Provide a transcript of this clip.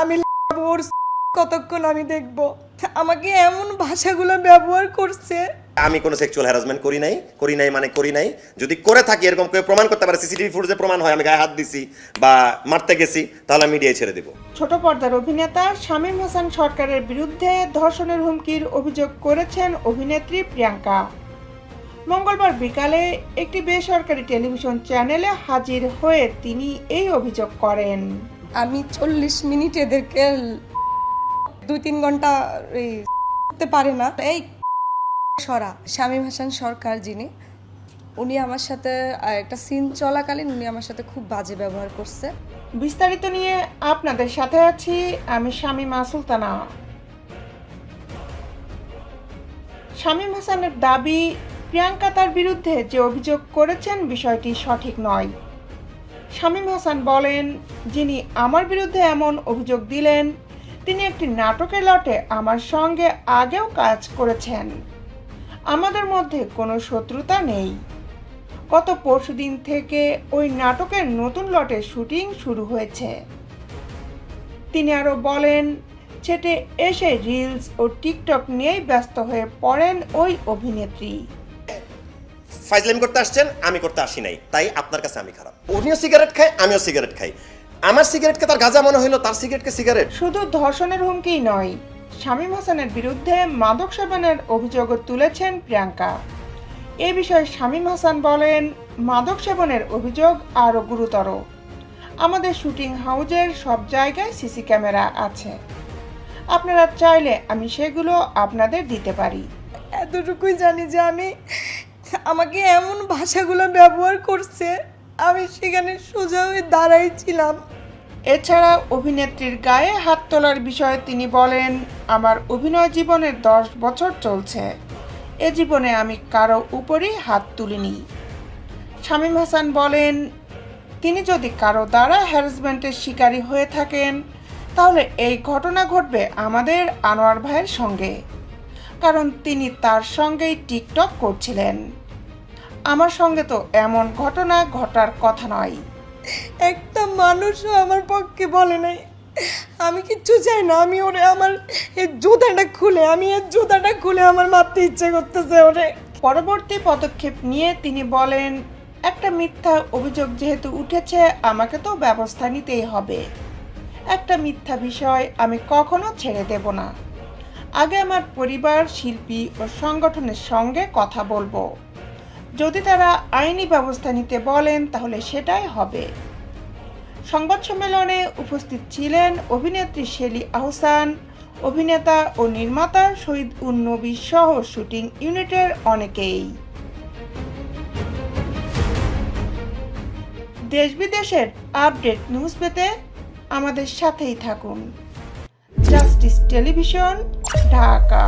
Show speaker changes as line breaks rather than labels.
আমি ওর কতক্ষণ আমি দেখব, আমাকে এমন ভাষাগুলো ব্যবহার করছে।
আমি কোনো সেক্সুয়াল হ্যারাসমেন্ট করি নাই মানে করি নাই। যদি করে থাকি এরকম কেউ প্রমাণ করতে পারে, সিসিটিভি ফুটেজে প্রমাণ হয় আমি গায়ে হাত দিছি বা মারতে গেছি, তাহলে আমি মিডিয়ায় ছেড়ে দেব।
ছোট পর্দার অভিনেতা শামীম হাসান সরকারের বিরুদ্ধে ধর্ষণের হুমকির অভিযোগ করেছেন অভিনেত্রী প্রিয়াঙ্কা। মঙ্গলবার বিকালে একটি বেসরকারি টেলিভিশন চ্যানেলে হাজির হয়ে তিনি এই অভিযোগ করেন।
আমি 40 মিনিট এদেরকে 2-3 ঘন্টা করতে পারে না। এই শামীম হাসান সরকার যিনি, উনি আমার সাথে একটা সিন চলাকালীন উনি আমার সাথে খুব বাজে ব্যবহার করছে।
বিস্তারিত নিয়ে আপনাদের সাথে আছি আমি শামীমা সুলতানা। শামীম হাসানের দাবি, প্রিয়াঙ্কা তার বিরুদ্ধে যে অভিযোগ করেছেন বিষয়টি সঠিক নয়। শামীম হাসান বলেন, যিনি আমার বিরুদ্ধে এমন অভিযোগ দিলেন তিনি একটি নাটকের লটে আমার সঙ্গে আগেও কাজ করেছেন। আমাদের মধ্যে কোনো শত্রুতা নেই। গত পরশুদিন থেকে ওই নাটকের নতুন লটের শুটিং শুরু হয়েছে। তিনি আরও বলেন, ছেটে এসে রিলস ও টিকটক নিয়েই ব্যস্ত হয়ে পড়েন ওই অভিনেত্রী।
ফাইজলামি করতে আসছেন, আমি করতে আসি নাই, তাই আপনার কাছে আমি খারাপ। উনিও সিগারেট খায়, আমিও সিগারেট খাই। আমার সিগারেটকে তার গাঁজা মনে হইলো, তার সিগারেটকে সিগারেট।
শুধু ধর্ষণের হুমকিই নয়, শামীম হাসানের বিরুদ্ধে মাদক সেবনের অভিযোগও তুলেছেন প্রিয়াঙ্কা। এ বিষয়ে শামীম হাসান বলেন, মাদক সেবনের অভিযোগ আরও গুরুতর। আমাদের শুটিং হাউজের সব জায়গায় সিসি ক্যামেরা আছে, আপনারা চাইলে আমি সেগুলো আপনাদের দিতে পারি।
এতটুকুই জানি যে আমাকে এমন ভাষাগুলো ব্যবহার করছে, আমি সেখানে সোজা হয়ে দাঁড়াইছিলাম।
এছাড়া অভিনেত্রীর গায়ে হাত তোলার বিষয়ে তিনি বলেন, আমার অভিনয় জীবনের 10 বছর চলছে, এ জীবনে আমি কারো উপরই হাত তুলিনি। শামীম হাসান বলেন, তিনি যদি কারো দ্বারা হ্যারাসমেন্টের শিকারী হয়ে থাকেন তাহলে এই ঘটনা ঘটবে আমাদের আনোয়ার ভাইয়ের সঙ্গে, কারণ তিনি তার সঙ্গেই টিকটক করছিলেন। আমার সঙ্গে তো এমন ঘটনা ঘটার কথা নয়।
একটা মানুষও আমার পক্ষে বলে নাই। আমি কিচ্ছু চাই না, আমি ওরে আমার এই জুতাটা খুলে আমার মারতে ইচ্ছে করতেছে ওরে।
পরবর্তী পদক্ষেপ নিয়ে তিনি বলেন, একটা মিথ্যা অভিযোগ যেহেতু উঠেছে আমাকে তো ব্যবস্থা নিতেই হবে। একটা মিথ্যা বিষয় আমি কখনো ছেড়ে দেব না। আগে আমার পরিবার, শিল্পী ও সংগঠনের সঙ্গে কথা বলবো। যদি তারা আইনি ব্যবস্থা নিতে বলেন তাহলে সেটাই হবে। সংবাদ সম্মেলনে উপস্থিত ছিলেন অভিনেত্রী শেলী আহসান, অভিনেতা ও নির্মাতা শহীদ উন-নবী সহ শুটিং ইউনিটের অনেকেই। দেশ বিদেশের আপডেট নিউজ পেতে আমাদের সাথেই থাকুন। Justice television, Dhaka.